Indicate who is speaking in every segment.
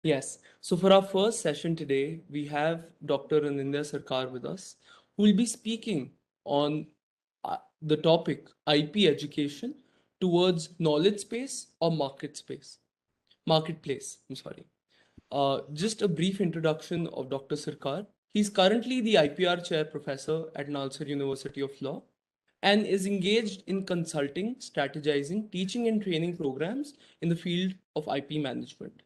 Speaker 1: Yes. So for our first session today, we have Dr. Anindya Sarkar with us, who will be speaking on the topic IP education towards knowledge space or marketplace. I'm sorry. Just a brief introduction of Dr. Sarkar. He's currently the IPR Chair Professor at Nalsar University of Law and is engaged in consulting, strategizing, teaching, and training programs in the field of IP management.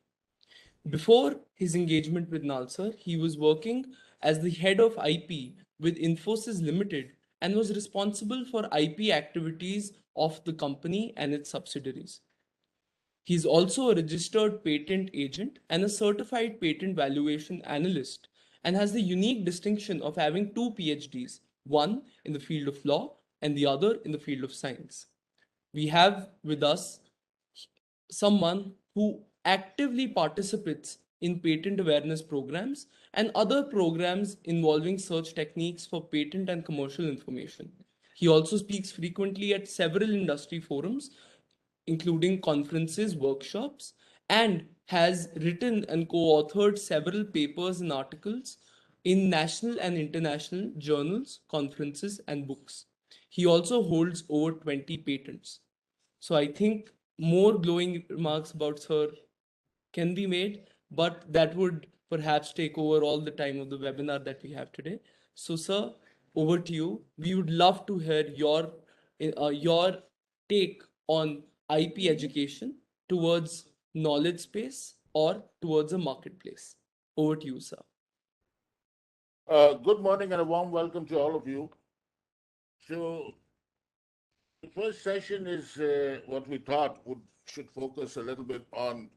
Speaker 1: Before his engagement with Nalsar, he was working as the head of IP with Infosys Limited and was responsible for IP activities of the company and its subsidiaries. He is also a registered patent agent and a certified patent valuation analyst and has the unique distinction of having two PhDs, one in the field of law and the other in the field of science. We have with us someone who actively participates in patent awareness programs and other programs involving search techniques for patent and commercial information. He also speaks frequently at several industry forums, including conferences, workshops, and has written and co authored several papers and articles in national and international journals, conferences, and books. He also holds over 20 patents. So I think more glowing remarks about Sir can be made, but that would perhaps take over all the time of the webinar that we have today. So, sir, over to you. We would love to hear your take on IP education towards knowledge space or towards a marketplace. Over to you, sir.
Speaker 2: Good morning and a warm welcome to all of you. So, the first session is what we thought should focus a little bit on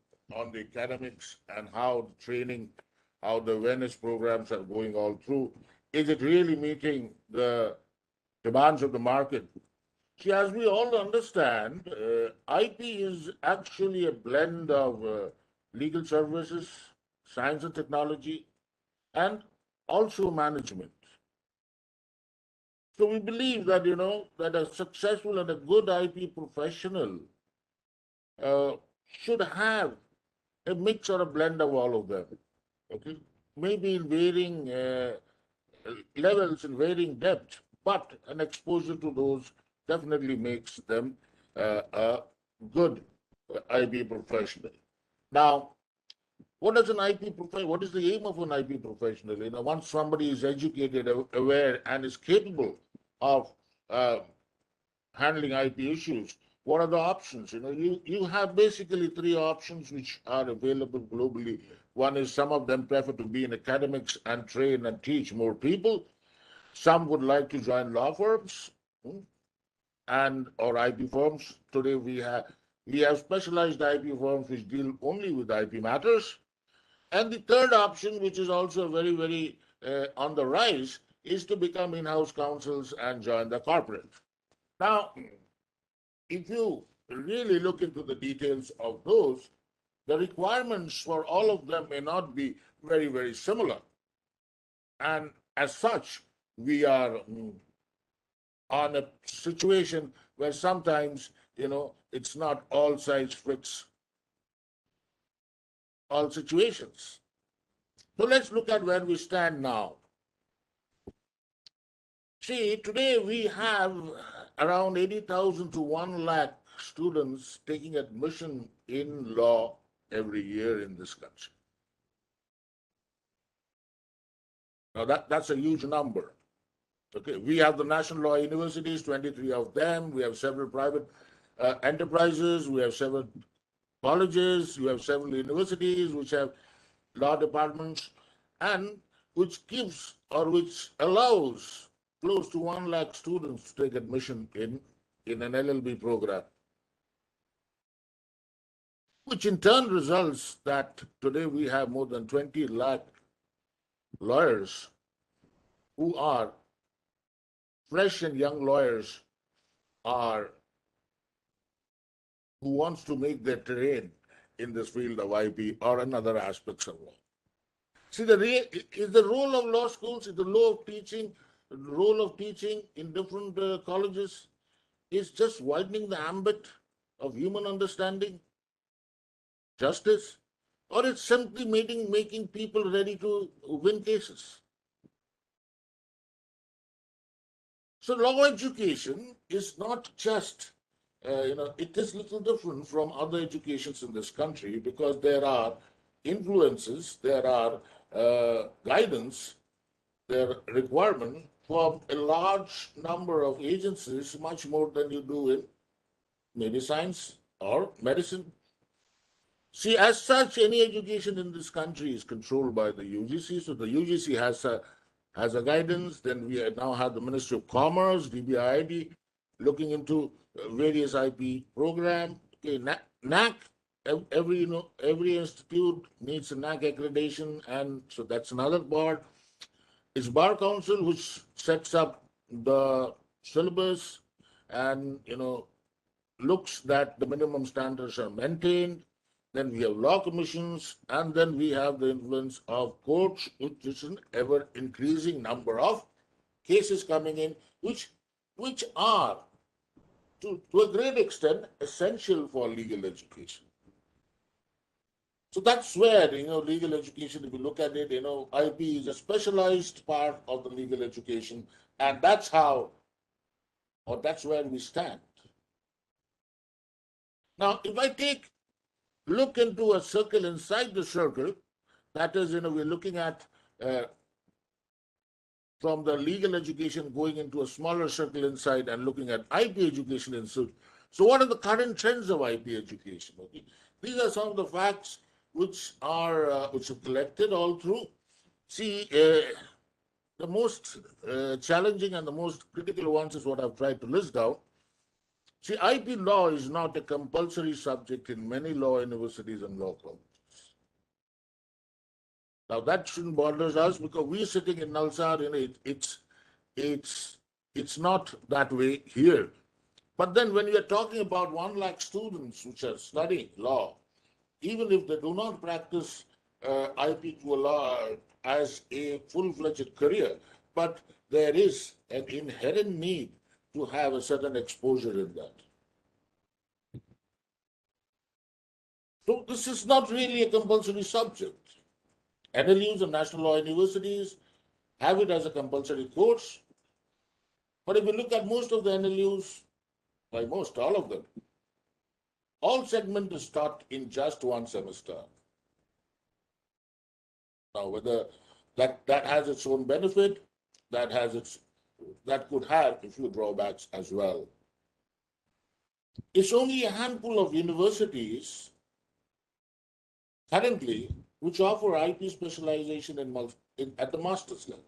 Speaker 2: the academics and how the training, how the awareness programs are going all through. Is it really meeting the demands of the market? See, as we all understand, IP is actually a blend of legal services, science and technology, and also management. So we believe that that a successful and a good IP professional uh, should have a mix or a blend of all of them. Okay, maybe in varying levels and varying depth, but an exposure to those definitely makes them a good IP professional. Now, what does an IP professional? What is the aim of an IP professional? Once somebody is educated, aware, and is capable of uh, handling IP issues, what are the options? You have basically three options which are available globally. One is some of them prefer to be in academics and train and teach more people. Some would like to join law firms and or IP firms. Today we have specialized IP firms which deal only with IP matters. And the third option, which is also very, very on the rise, is to become in-house counsels and join the corporate. Now, if you really look into the details of those, the requirements for all of them may not be very, very similar. And as such, we are on a situation where sometimes, it's not all size fits all situations. So let's look at where we stand now. See, today we have around 80,000 to 1 lakh students taking admission in law every year in this country. Now, that's a huge number. Okay, we have the National Law Universities, 23 of them. We have several private enterprises. We have several colleges. We have several universities which have law departments, and which gives or which allows close to 1 lakh students to take admission in an LLB program, which in turn results that today we have more than 20 lakh lawyers who are fresh and young lawyers are who wants to make their terrain in this field of IP or in other aspects of law. See, is the role of law schools, is the role of teaching in different colleges is just widening the ambit of human understanding, justice, or it's simply making people ready to win cases. So law education is not just, it is little different from other educations in this country because there are influences, there are guidance, there are requirement for a large number of agencies, much more than you do in maybe science or medicine. See, as such, any education in this country is controlled by the UGC. So the UGC has a guidance. Then we now have the Ministry of Commerce, DBID, looking into various IP program. Okay, NAC, every institute needs a NAC accreditation, and so that's another part. It's Bar Council which sets up the syllabus and looks that the minimum standards are maintained. Then we have law commissions, and then we have the influence of courts, which is an ever increasing number of cases coming in, which are to a great extent essential for legal education. So that's where legal education, if you look at it, IP is a specialized part of the legal education, and that's where we stand. Now, if I look into a circle inside the circle, that is, we're looking at from the legal education going into a smaller circle inside and looking at IP education inside. So what are the current trends of IP education? Okay? These are some of the facts which are collected all through. See, the most challenging and the most critical ones is what I've tried to list down. See, IP law is not a compulsory subject in many law universities and law colleges. Now that shouldn't bother us because we're sitting in Nalsar, it's not that way here. But then when you're talking about 1 lakh students which are studying law, even if they do not practice IP to a law as a full-fledged career, but there is an inherent need to have a certain exposure in that. So this is not really a compulsory subject. NLUs and national law universities have it as a compulsory course. But if you look at most of the NLUs, by most, all of them, all segment is taught in just one semester. Now, whether that has its own benefit, that could have a few drawbacks as well. It's only a handful of universities currently which offer IP specialization at the master's level.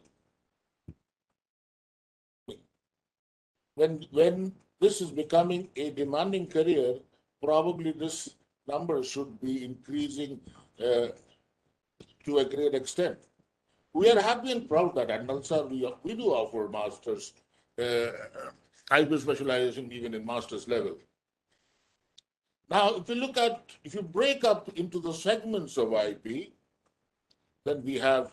Speaker 2: When this is becoming a demanding career, probably this number should be increasing to a great extent. We are happy and proud that at Nalsar we do offer master's IP specialization even in master's level. Now, if you break up into the segments of IP, then we have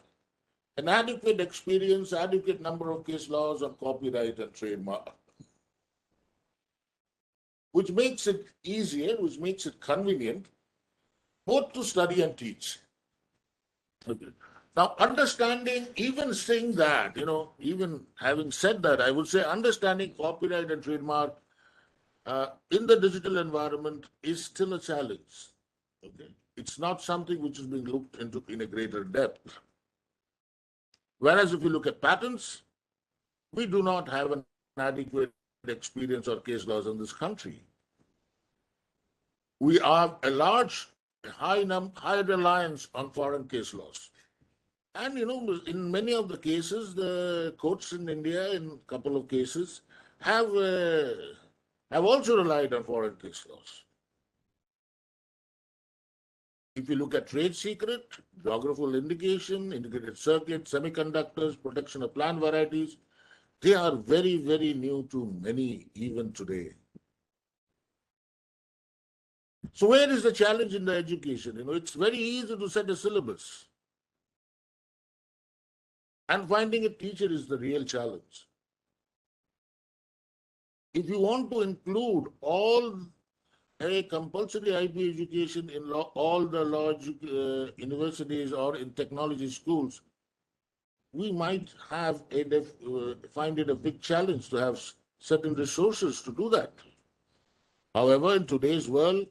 Speaker 2: an adequate experience, adequate number of case laws on copyright and trademark, which makes it easier, which makes it convenient, both to study and teach. Okay. Now, even saying that, even having said that, I would say understanding copyright and trademark in the digital environment is still a challenge. Okay. It's not something which is being looked into in a greater depth. Whereas if you look at patents, we do not have an adequate experience or case laws in this country. We have a high reliance on foreign case laws. And, in many of the cases, the courts in India, in a couple of cases, have also relied on foreign case laws. If you look at trade secret, geographical indication, integrated circuit, semiconductors, protection of plant varieties, they are very, very new to many even today. So where is the challenge in the education? It's very easy to set a syllabus. And finding a teacher is the real challenge. If you want to include all a compulsory IP education in all the law universities or in technology schools, we might have find it a big challenge to have certain resources to do that. However, in today's world,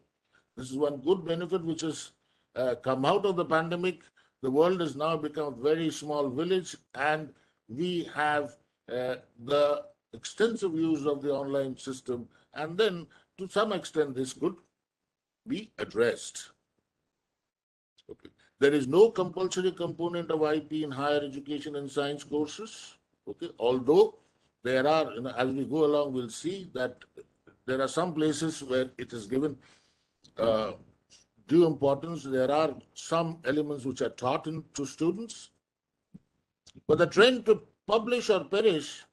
Speaker 2: this is one good benefit which has come out of the pandemic. The world has now become a very small village, and we have the extensive use of the online system. And then, to some extent, this could be addressed. Okay. There is no compulsory component of IP in higher education and science courses. Okay. Although there are, as we go along, we'll see that there are some places where it is given uh, due importance. There are some elements which are taught to students, but the trend to publish or perish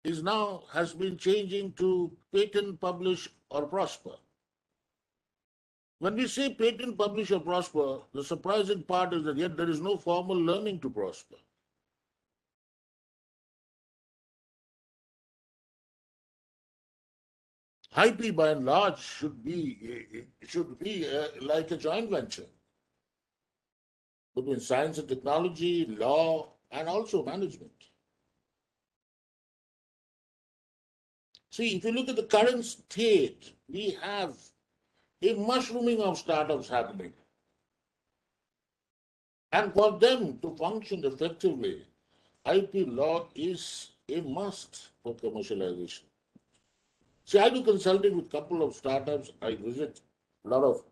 Speaker 2: is now has been changing to patent, publish, or prosper. When we say patent, publish, or prosper, the surprising part is that yet there is no formal learning to prosper. IP, by and large, should be like a joint venture between science and technology, law, and also management. See, if you look at the current state, we have a mushrooming of startups happening. And for them to function effectively, IP law is a must for commercialization. See, I do consulting with a couple of startups. I visit a lot of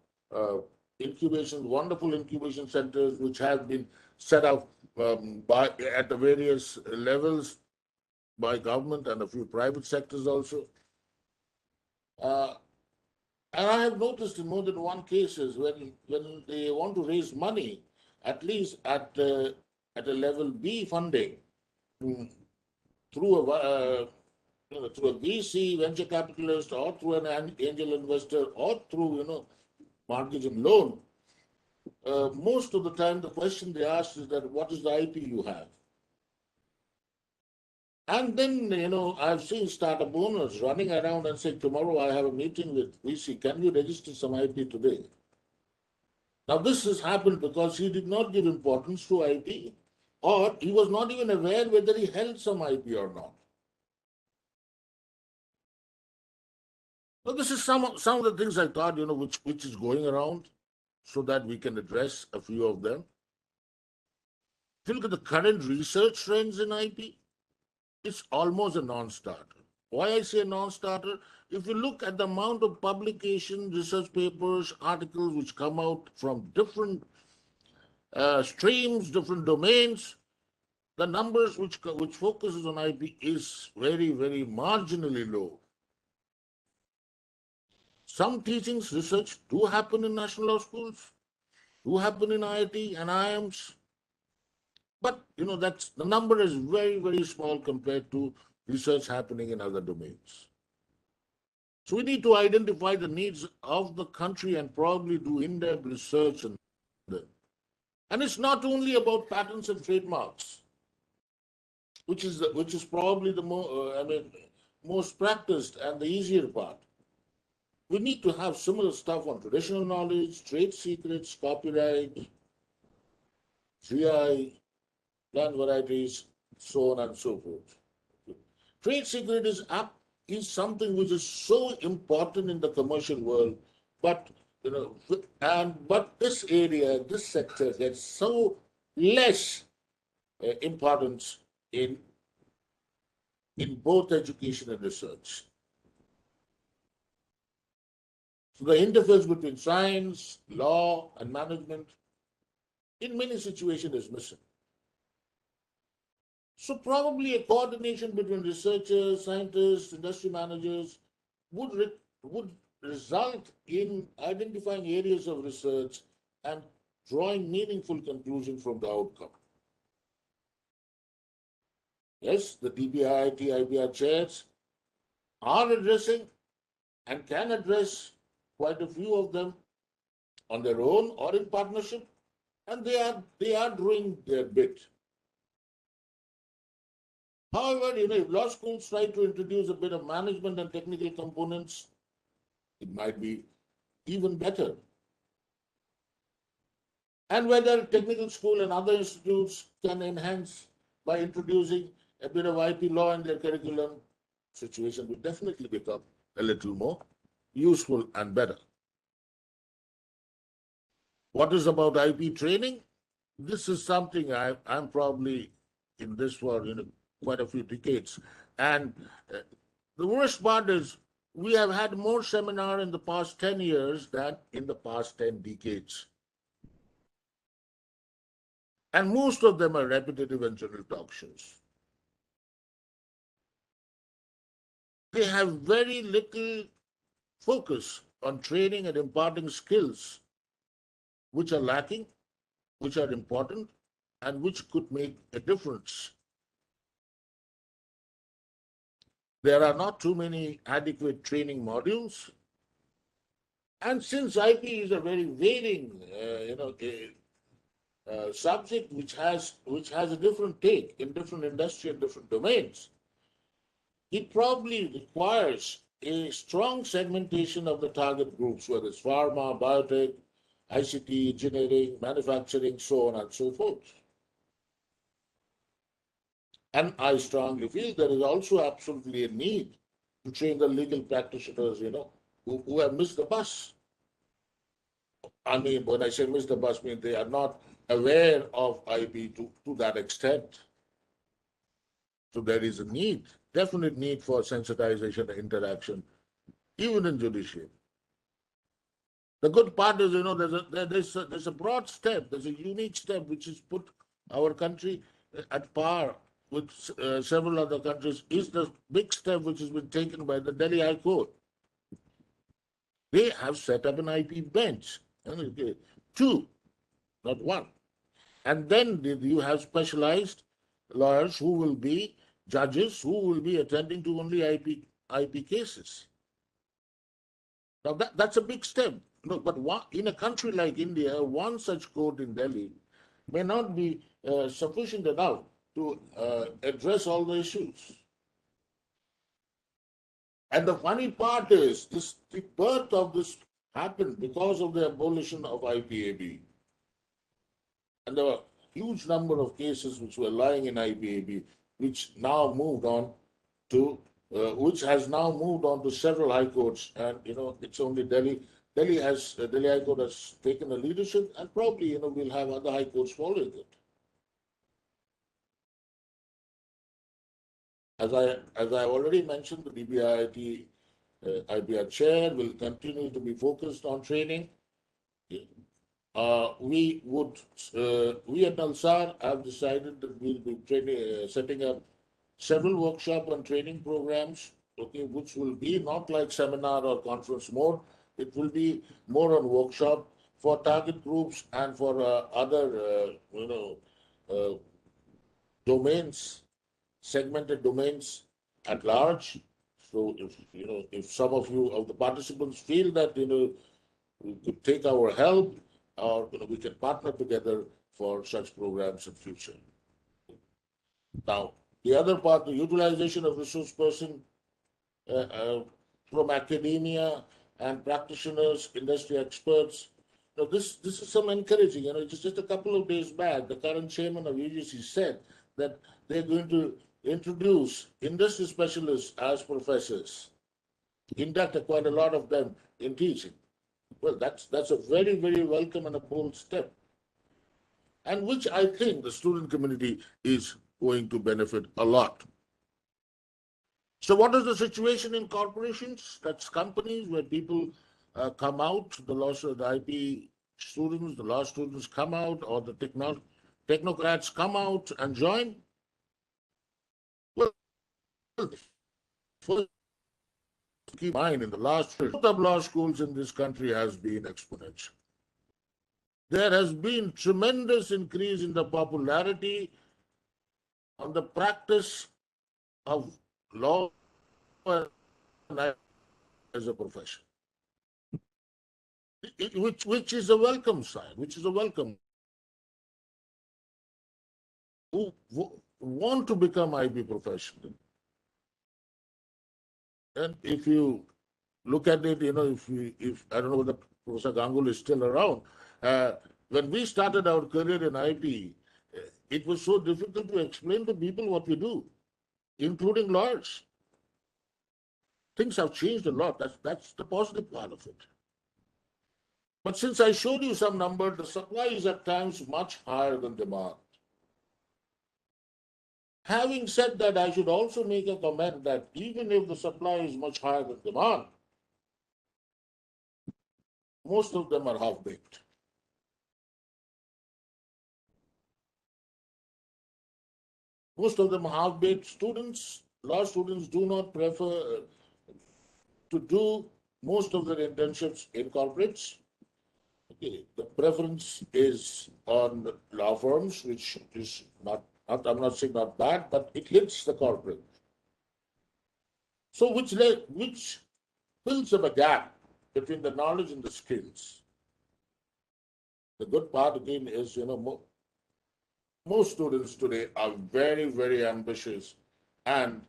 Speaker 2: wonderful incubation centers, which have been set up at the various levels by government and a few private sectors also. Uh, and I have noticed in more than one cases when they want to raise money, at least at a level B funding, mm, through through a VC, venture capitalist, or through an angel investor, or through mortgage and loan, most of the time the question they ask is that what is the IP you have? And then I've seen startup owners running around and saying, tomorrow I have a meeting with VC. Can you register some IP today? Now this has happened because he did not give importance to IP, or he was not even aware whether he held some IP or not. So this is some of the things I thought, which is going around, so that we can address a few of them. If you look at the current research trends in IP, it's almost a non-starter. Why I say non-starter? If you look at the amount of publication, research papers, articles which come out from different streams, different domains, the numbers which focuses on IP is very, very marginally low. Some teachings, research do happen in national law schools, do happen in IIT and IIMs, but that's the number is very, very small compared to research happening in other domains. So we need to identify the needs of the country and probably do in-depth research on them. And it's not only about patents and trademarks, which is probably the most practiced and the easier part. We need to have similar stuff on traditional knowledge, trade secrets, copyright, GI, plant varieties, so on and so forth. Trade secret is something which is so important in the commercial world, but but this area, this sector gets so less importance in both education and research. So the interface between science, law, and management in many situations is missing. So probably a coordination between researchers, scientists, industry managers would result in identifying areas of research and drawing meaningful conclusions from the outcome. Yes, the DBIIT, IBR chairs are addressing and can address quite a few of them on their own or in partnership, and they are doing their bit. However, if law schools try to introduce a bit of management and technical components, it might be even better. And whether technical school and other institutes can enhance by introducing a bit of IP law in their curriculum, situation will definitely become a little more useful and better. What is about IP training? This is something I'm probably in this for quite a few decades. And the worst part is we have had more seminar in the past 10 years than in the past 10 decades. And most of them are repetitive and general talk shows. They have very little focus on training and imparting skills which are lacking, which are important, and which could make a difference. There are not too many adequate training modules. And since IP is a very varying, subject which has a different take in different industry and different domains, it probably requires a strong segmentation of the target groups, whether it's pharma, biotech, ICT, engineering, manufacturing, so on and so forth. And I strongly feel there is also absolutely a need to train the legal practitioners, who have missed the bus. I mean, when I say miss the bus, I mean they are not aware of IP to that extent. So there is a need, definite need for sensitization and interaction, even in judiciary. The good part is, there's a broad step, there's a unique step which has put our country at par with several other countries, is the big step which has been taken by the Delhi High Court. They have set up an IP bench, two, not one. And then you have specialized lawyers who will be judges who will be attending to only IP cases. Now that's a big step. But in a country like India, one such court in Delhi may not be sufficient enough to address all the issues. And the funny part is, the birth of this happened because of the abolition of IPAB. And there were a huge number of cases which were lying in IPAB, which now moved on to, which has now moved on to several high courts. And, it's only Delhi. Delhi High Court has taken the leadership, and probably, we'll have other high courts following it. As I already mentioned, the DBIIT IPR chair will continue to be focused on training. We at NALSAR have decided that we'll be setting up several workshop and training programs, which will be not like seminar or conference mode. It will be more on workshop for target groups and for other, domains, segmented domains at large. So if some of the participants feel that, we could take our help, or we can partner together for such programs in future. Now, the other part, the utilization of resource person from academia and practitioners, industry experts. Now, this is some encouraging. Just a couple of days back, the current chairman of UGC said that they're going to introduce industry specialists as professors, induct quite a lot of them in teaching. Well, that's a very, very welcome and a bold step, and which I think the student community is going to benefit a lot. So what is the situation in corporations? That's companies where people come out, the IP students, the law students come out, or the technocrats come out and join. Well, first, keep in mind, in the last year, growth of law schools in this country has been exponential. There has been tremendous increase in the popularity on the practice of law as a profession, which is a welcome sign, which is a welcome. Who want to become IB professional. And if you look at it, if I don't know whether Professor Ganguly is still around. When we started our career in IP, it was so difficult to explain to people what we do, including lawyers. Things have changed a lot. That's the positive part of it. But since I showed you some number, the supply is at times much higher than demand. Having said that, I should also make a comment that even if the supply is much higher than demand, most of them are half-baked. Most of them are half-baked students. Law students do not prefer to do most of their internships in corporates. Okay. The preference is on law firms, which is I'm not saying not bad, but it hits the corporate. So which fills up a gap between the knowledge and the skills. The good part again is, most students today are very, very ambitious, and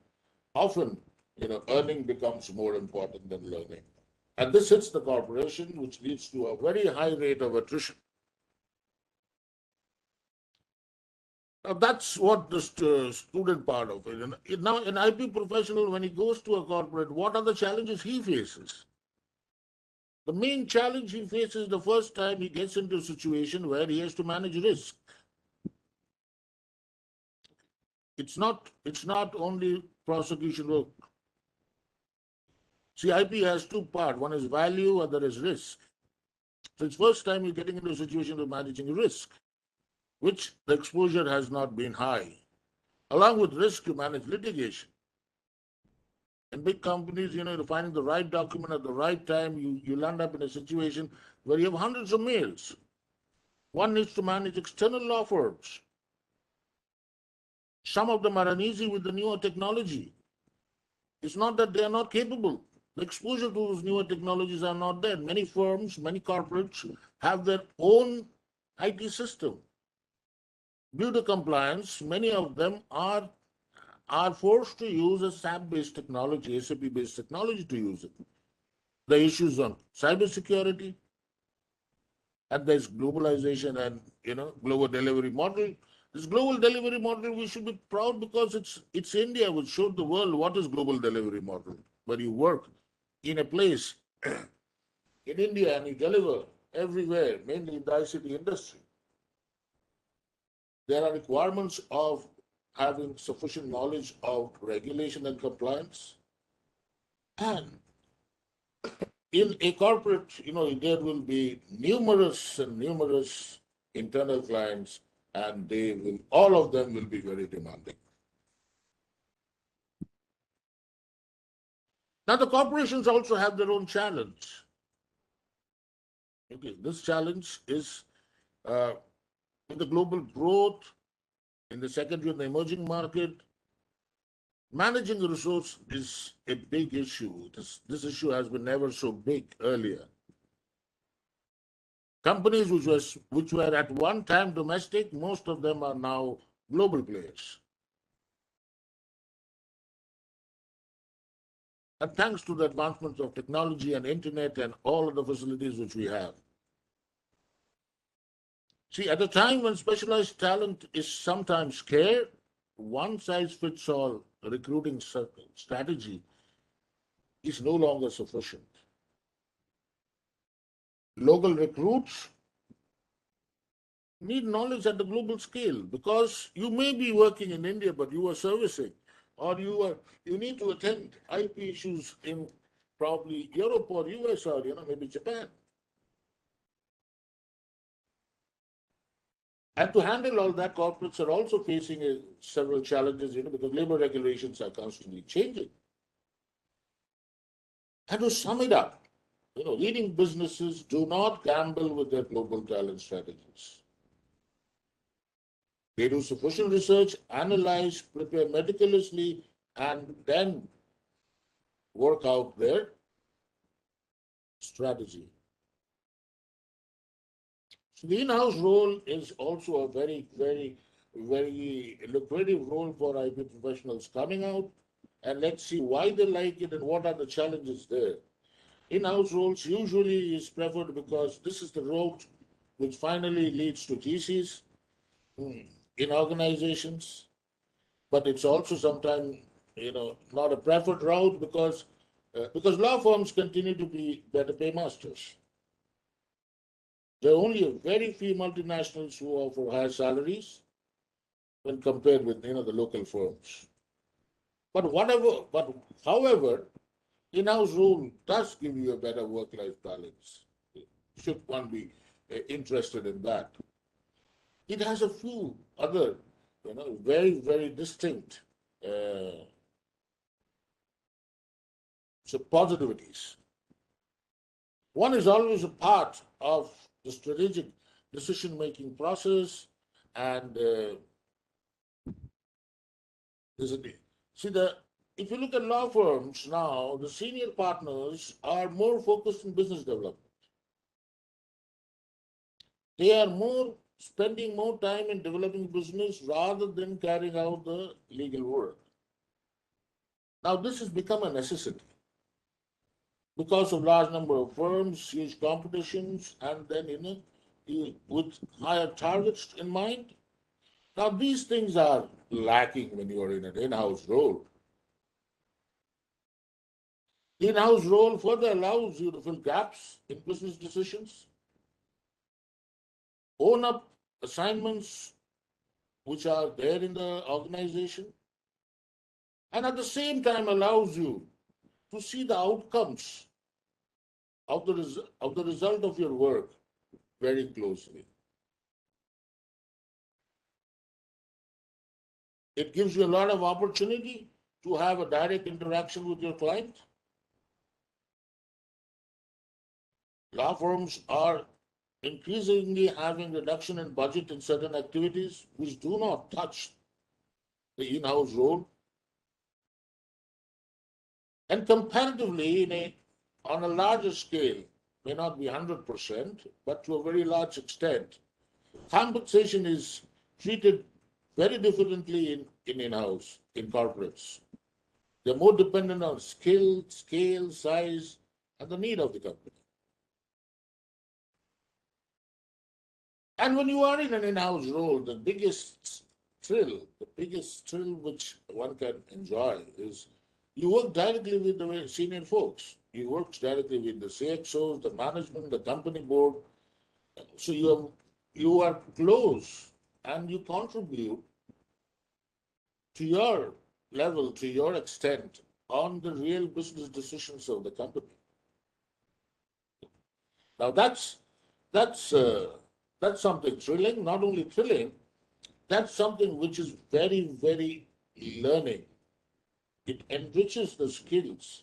Speaker 2: often, earning becomes more important than learning. And this hits the corporation, which leads to a very high rate of attrition. Now, that's what the student part of it. And now, an IP professional, when he goes to a corporate, what are the challenges he faces? The main challenge he faces the first time he gets into a situation where he has to manage risk. It's not only prosecution work. See, IP has two parts. One is value, other is risk. So it's first time you're getting into a situation of managing risk, which the exposure has not been high. Along with risk, you manage litigation. In big companies, finding the right document at the right time, you land up in a situation where you have hundreds of mails. One needs to manage external law firms. Some of them are uneasy with the newer technology. It's not that they are not capable. The exposure to those newer technologies are not there. Many firms, many corporates have their own IT system. Due to compliance, many of them are forced to use a SAP-based technology, SAP-based technology to use it. The issues on cybersecurity, and there's globalization and global delivery model. This global delivery model, we should be proud because it's India which showed the world what is global delivery model, where you work in a place in India and you deliver everywhere, mainly in the ICT industry. There are requirements of having sufficient knowledge of regulation and compliance. And in a corporate, there will be numerous and numerous internal clients, and all of them will be very demanding. Now, the corporations also have their own challenge. Okay, this challenge is in the global growth, in the secondary and the emerging market. Managing the resource is a big issue. This issue has been never so big earlier. Companies which were at one time domestic, most of them are now global players. And thanks to the advancements of technology and internet and all of the facilities which we have. See, at a time when specialized talent is sometimes scarce, one size fits all recruiting strategy is no longer sufficient. Local recruits need knowledge at the global scale, because you may be working in India, but you are servicing, or you need to attend IP issues in probably Europe or US or maybe Japan. And to handle all that, corporates are also facing several challenges, because labor regulations are constantly changing. And to sum it up, leading businesses do not gamble with their global talent strategies. They do sufficient research, analyze, prepare meticulously, and then work out their strategy. So the in-house role is also a very, very, very lucrative role for IP professionals coming out. And let's see why they like it and what are the challenges there. in-house roles usually is preferred because this is the route which finally leads to theses in organizations, but it's also sometimes, not a preferred route because law firms continue to be better paymasters. There are only a very few multinationals who offer higher salaries when compared with the local firms. But however, in-house role does give you a better work-life balance. Should one be interested in that? It has a few other, very, very distinct positivities. One is always a part of the strategic decision-making process, and there's a see the if you look at law firms now, the senior partners are more focused on business development. They are more spending more time in developing business rather than carrying out the legal work. Now, this has become a necessity because of large number of firms, huge competitions, and then with higher targets in mind. Now, these things are lacking when you are in an in-house role. The in-house role further allows you to fill gaps in business decisions, own up assignments which are there in the organization, and at the same time allows you to see the outcomes of the result of your work very closely. It gives you a lot of opportunity to have a direct interaction with your client. Law firms are increasingly having reduction in budget in certain activities which do not touch the in-house role. And comparatively, on a larger scale, may not be 100%, but to a very large extent, compensation is treated very differently in in-house, in corporates. They're more dependent on skill, scale, size, and the need of the company. And when you are in an in-house role, the biggest thrill which one can enjoy is you work directly with the senior folks. You work directly with the CXOs, the management, the company board. So you are close and you contribute to your level, to your extent, on the real business decisions of the company. Now that's something thrilling. Not only thrilling, that's something which is very, very learning. It enriches the skills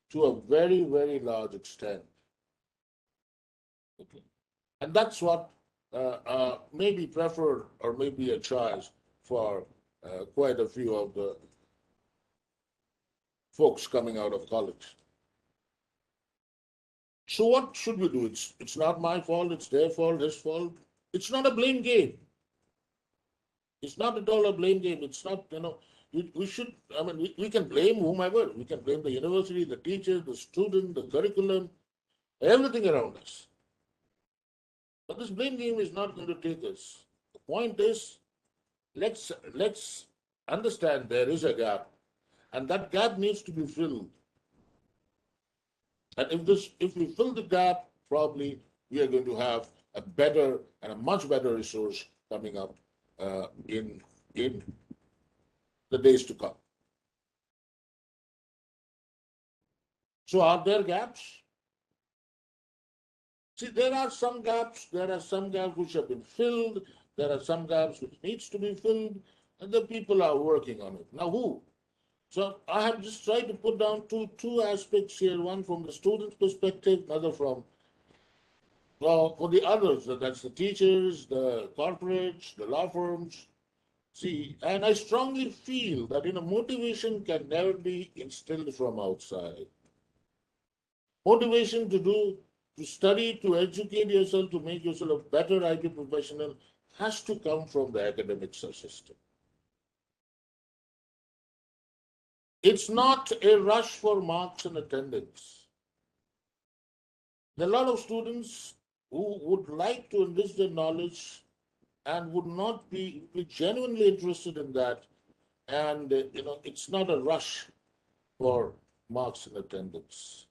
Speaker 2: to a very, very large extent. Okay. And that's what may be preferred or may be a choice for quite a few of the folks coming out of college. So what should we do? It's not my fault, it's their fault, his fault. It's not a blame game. It's not at all a blame game. It's not, we should, we can blame whomever. We can blame the university, the teacher, the student, the curriculum, everything around us. But this blame game is not going to take us. The point is, let's understand there is a gap, and that gap needs to be filled. And if we fill the gap, probably we are going to have a better and a much better resource coming up in the days to come. So are there gaps? See, there are some gaps which have been filled, there are some gaps which needs to be filled, and the people are working on it. Now who? So I have just tried to put down two aspects here, one from the student's perspective, another from for the others, that's the teachers, the corporates, the law firms. See, and I strongly feel that motivation can never be instilled from outside. Motivation to study, to educate yourself, to make yourself a better IT professional has to come from the academic system. It's not a rush for marks and attendance. There are a lot of students who would like to enrich their knowledge and would not be genuinely interested in that. And, it's not a rush for marks and attendance.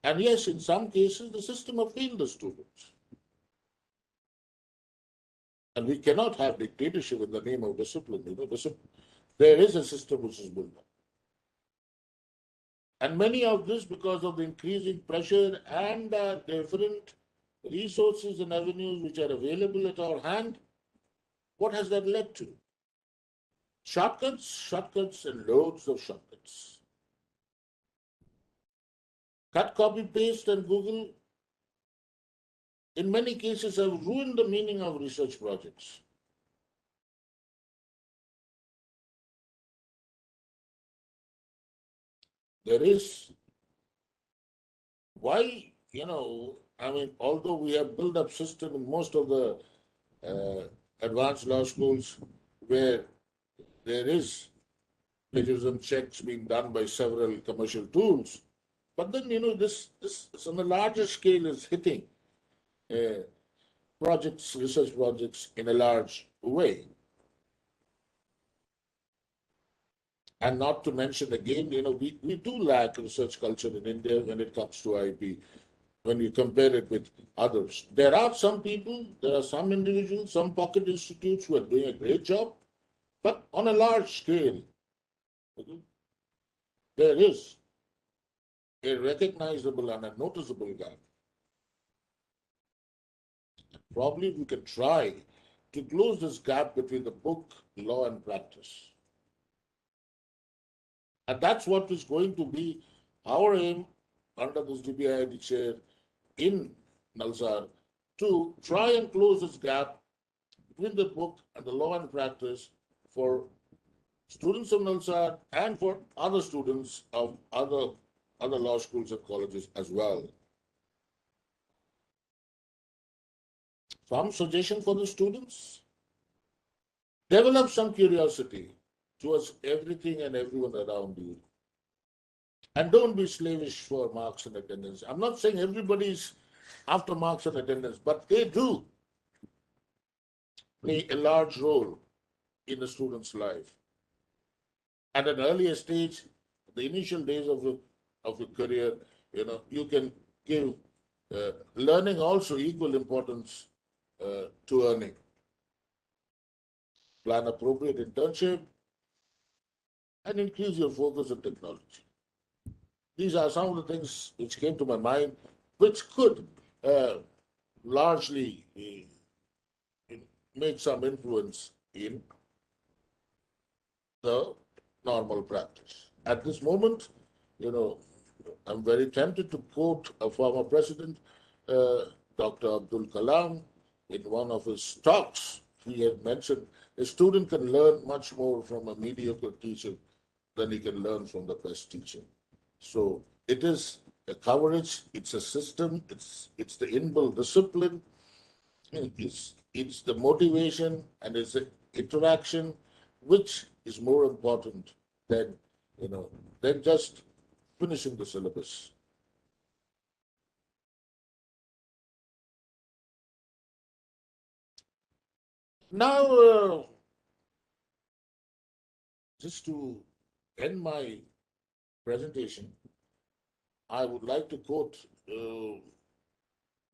Speaker 2: And yes, in some cases, the system have failed the students. And we cannot have dictatorship in the name of discipline. There is a system which is built up. And many of this because of the increasing pressure and different resources and avenues which are available at our hand. What has that led to? Shortcuts, and loads of shortcuts. Cut, copy, paste, and Google, in many cases, have ruined the meaning of research projects. There is why, although we have built up system in most of the advanced law schools where there is plagiarism checks being done by several commercial tools, but then this on a larger scale is hitting uh, research projects in a large way. And not to mention again, we do lack research culture in India when it comes to IP, when you compare it with others. There are some people, there are some individuals, some pocket institutes who are doing a great job, but on a large scale, okay, there is a recognizable and a noticeable gap. Probably we can try to close this gap between the book, law, and practice. And that's what is going to be our aim under this DBIIT chair in Nalsar, to try and close this gap between the book and the law and practice for students of Nalsar and for other students of other law schools and colleges as well. Some suggestion for the students: develop some curiosity towards everything and everyone around you. And don't be slavish for marks and attendance. I'm not saying everybody's after marks and attendance, but they do play a large role in a student's life. At an earlier stage, the initial days of your career, you can give learning also equal importance to earning. Plan appropriate internship and increase your focus on technology. These are some of the things which came to my mind, which could largely make some influence in the normal practice. At this moment, I'm very tempted to quote a former president, Dr. Abdul Kalam, in one of his talks. He had mentioned a student can learn much more from a mediocre teacher than he can learn from the best teacher. So it is a coverage, it's a system, it's the inbuilt discipline, it's the motivation, and it's the interaction which is more important than than just finishing the syllabus. Now, just to end my presentation, I would like to quote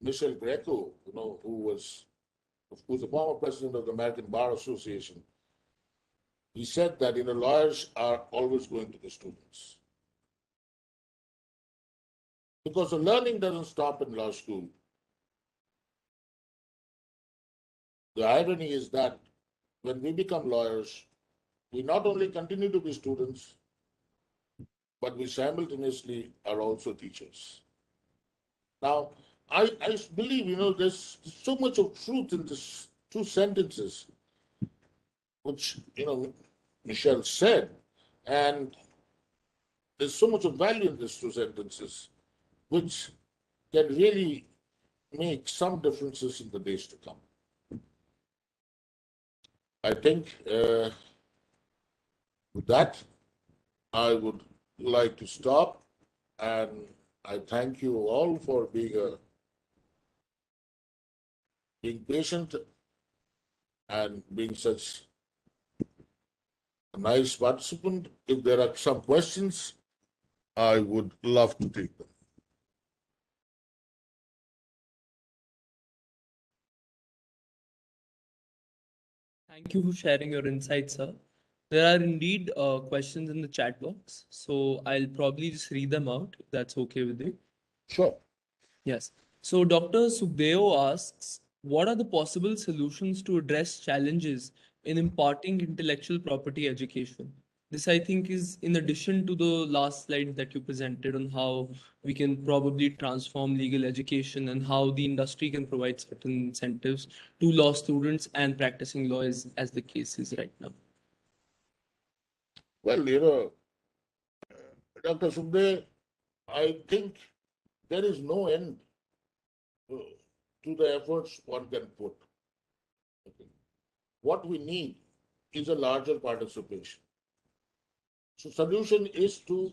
Speaker 2: Michel Greco, who's the former president of the American Bar Association. He said that lawyers are always going to the students, because the learning doesn't stop in law school. The irony is that when we become lawyers, we not only continue to be students, but we simultaneously are also teachers. Now, I believe, there's so much of truth in these two sentences, which, Michel said, and there's so much of value in these two sentences, which can really make some differences in the days to come. I think with that, I would like to stop and I thank you all for being patient and being such a nice participant. If there are some questions, I would love to take them.
Speaker 1: Thank you for sharing your insights, sir. There are indeed questions in the chat box, so I'll probably just read them out if that's okay with you.
Speaker 2: Sure.
Speaker 1: Yes. So Dr. Sukhdeo asks, what are the possible solutions to address challenges in imparting intellectual property education? This, I think, is in addition to the last slide that you presented on how we can probably transform legal education and how the industry can provide certain incentives to law students and practicing law as the case is right now.
Speaker 2: Well, Dr. Subde, I think there is no end uh, to the efforts one can put. Okay. What we need is a larger participation. So solution is to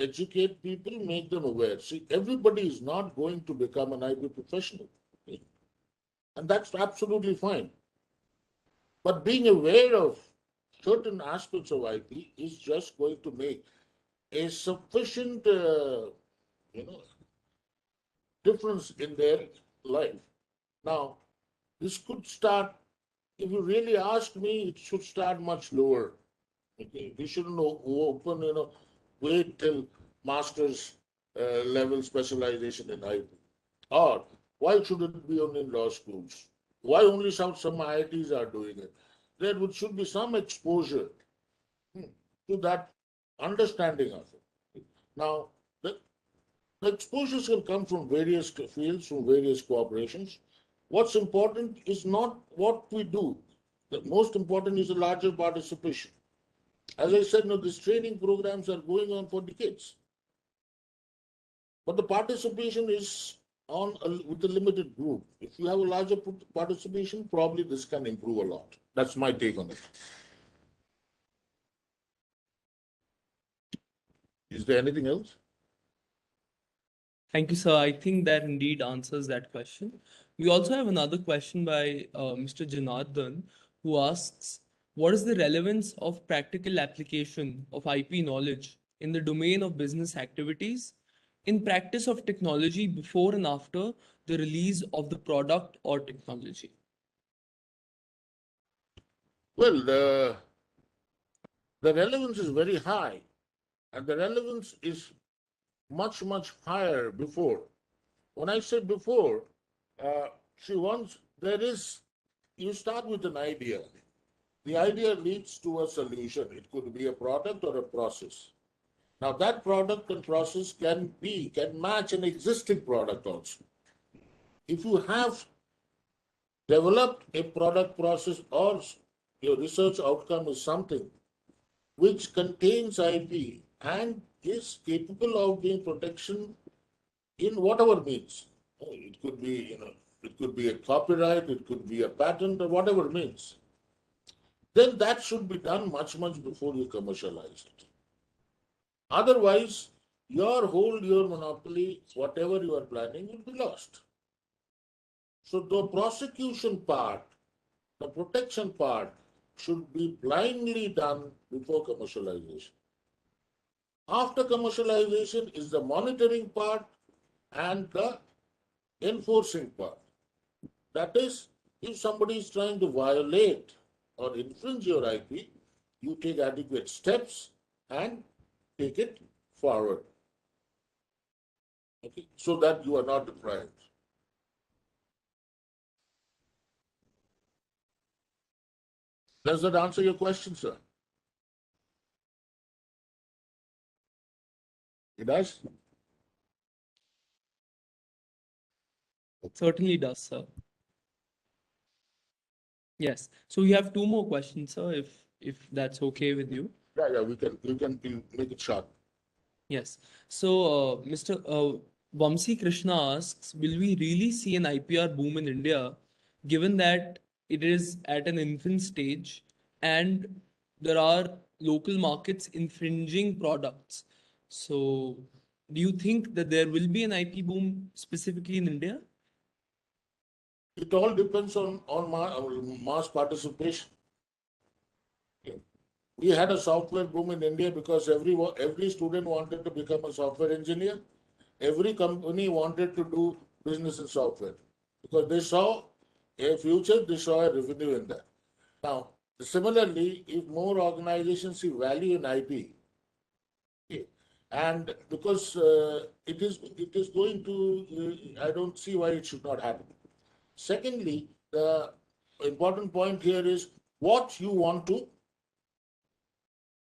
Speaker 2: educate people, make them aware. See, everybody is not going to become an IP professional. Okay? And that's absolutely fine. But being aware of certain aspects of IP is just going to make a sufficient, you know, difference in their life. Now, this could start, if you really ask me, it should start much lower. Okay, we shouldn't open, wait till master's level specialization in IP. Or why should it be only in law schools? Why only some IITs are doing it? Should be some exposure to that understanding of it. Now, the exposures can come from various fields, from various corporations. What's important is not what we do. The most important is the larger participation. As I said, these training programs are going on for decades. But the participation is with a limited group. If you have a larger participation, probably this can improve a lot. That's my take on it. Is there anything else?
Speaker 1: Thank you, sir. I think that indeed answers that question. We also have another question by Mr. Janardhan, who asks, what is the relevance of practical application of IP knowledge in the domain of business activities in practice of technology before and after the release of the product or technology?
Speaker 2: Well, the relevance is very high, and the relevance is much, much higher before. When I say before, see, once you start with an idea. The idea leads to a solution. It could be a product or a process. Now, that product and process can match an existing product also. If you have developed a product process or your research outcome is something which contains IP and is capable of being protection in whatever means. It could be, it could be a copyright, it could be a patent, or whatever means. Then that should be done much, much before you commercialize it. Otherwise, your monopoly, whatever you are planning, will be lost. So the prosecution part, the protection part, should be blindly done before commercialization. After commercialization is the monitoring part and the enforcing part. That is, if somebody is trying to violate or infringe your IP, you take adequate steps and take it forward. Okay, so that you are not deprived. Does that answer your question, sir? It does?
Speaker 1: Certainly does, sir. Yes. So we have two more questions, sir, if that's okay with you.
Speaker 2: Yeah, we can make it short.
Speaker 1: Yes. So, Mr. Vamsi Krishna asks, will we really see an IPR boom in India, given that it is at an infant stage and there are local markets infringing products? So, do you think that there will be an IP boom specifically in India?
Speaker 2: It all depends on mass participation. We had a software boom in India because every student wanted to become a software engineer. Every company wanted to do business in software because they saw a future, they saw a revenue in that. Now, similarly, if more organizations see value in IP, okay, and because it is going to, I don't see why it should not happen. Secondly, the important point here is what you want to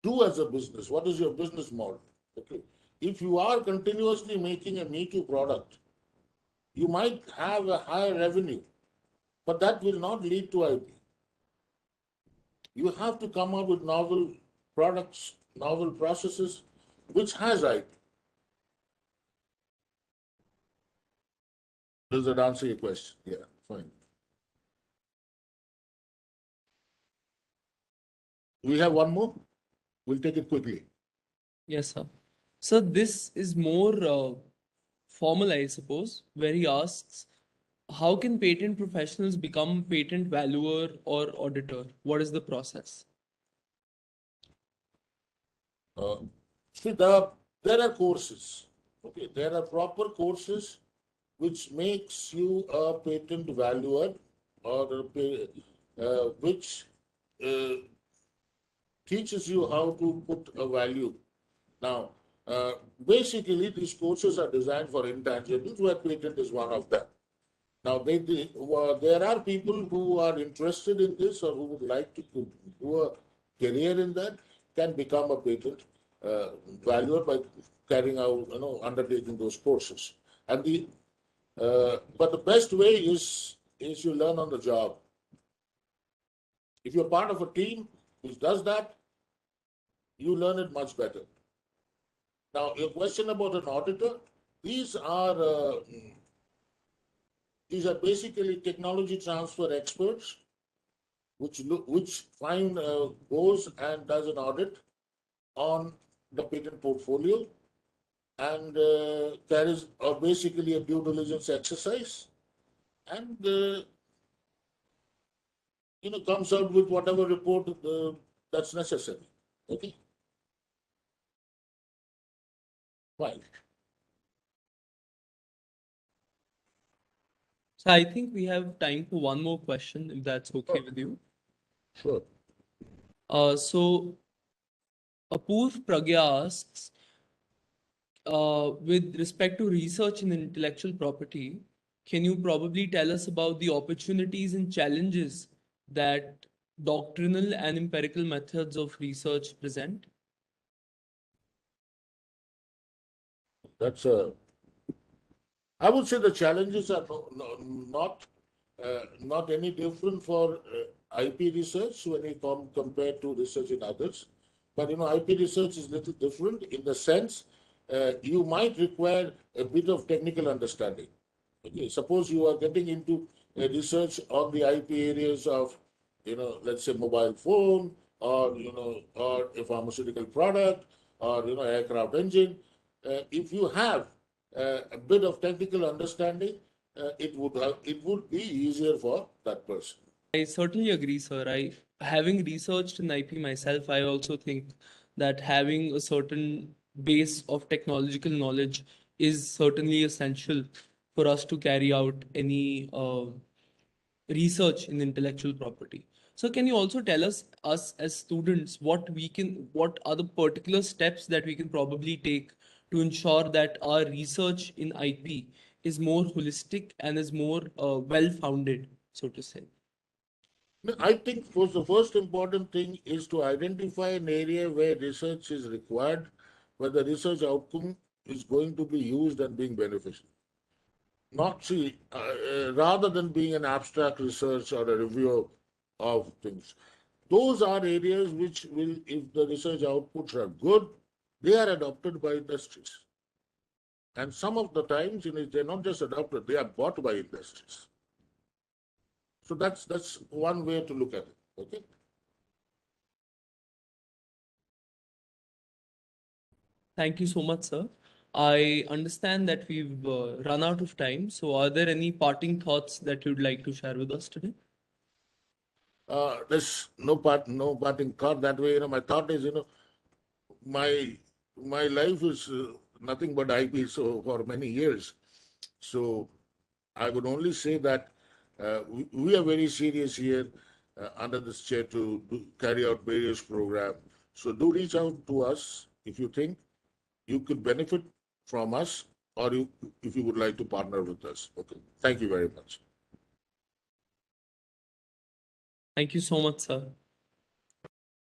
Speaker 2: do as a business. What is your business model? Okay. If you are continuously making a Me Too product, you might have a higher revenue, but that will not lead to IP. You have to come up with novel products, novel processes, which has IP. Does that answer your question? Yeah, fine. We have one more. We'll take it quickly.
Speaker 1: Yes, sir. So this is more formal, I suppose, where he asks, how can patent professionals become patent valuer or auditor? What is the process?
Speaker 2: Uh, See, there are courses. Okay, there are proper courses which makes you a patent valuer or which uh, teaches you how to put a value. Now, basically, these courses are designed for intangibles, where patent is one of them. Now, there are people who are interested in this or who would like to do a career in that, can become a patent valuer by carrying out, undertaking those courses. And but the best way is you learn on the job. If you're part of a team which does that, you learn it much better. Now, your question about an auditor, these are uh, these are basically technology transfer experts which goes and does an audit on the patent portfolio and carries basically a due diligence exercise and comes out with whatever report that's necessary. Okay, fine.
Speaker 1: So I think we have time for one more question, if that's okay with you.
Speaker 2: Sure.
Speaker 1: So Apoorv Pragya asks, with respect to research in intellectual property, can you probably tell us about the opportunities and challenges that doctrinal and empirical methods of research present?
Speaker 2: That's I would say the challenges are not any different for IP research when you compare to research in others. But IP research is little different in the sense you might require a bit of technical understanding. Okay, suppose you are getting into a research on the IP areas of, let's say mobile phone or or a pharmaceutical product or aircraft engine. If you have a bit of technical understanding, it would be easier for that person.
Speaker 1: I certainly agree, sir. Having researched in IP myself, I also think that having a certain base of technological knowledge is certainly essential for us to carry out any research in intellectual property. So can you also tell us as students, what are the particular steps that we can probably take to ensure that our research in IP is more holistic and is more well-founded, so to say?
Speaker 2: No, I think the first important thing is to identify an area where research is required, where the research outcome is going to be used and being beneficial. Not see, rather than being an abstract research or a review of things. Those are areas which will, if the research outputs are good, they are adopted by industries. And some of the times, they're not just adopted, they are bought by industries. So that's one way to look at it. Okay.
Speaker 1: Thank you so much, sir. I understand that we've run out of time. So, are there any parting thoughts that you'd like to share with us today?
Speaker 2: There's no parting thought that way. My thought is, my my life is nothing but IP. So for many years, so I would only say that we are very serious here under this chair to carry out various programs. So do reach out to us if you think you could benefit from us, or if you would like to partner with us. Okay. Thank you very much.
Speaker 1: Thank you so much, sir.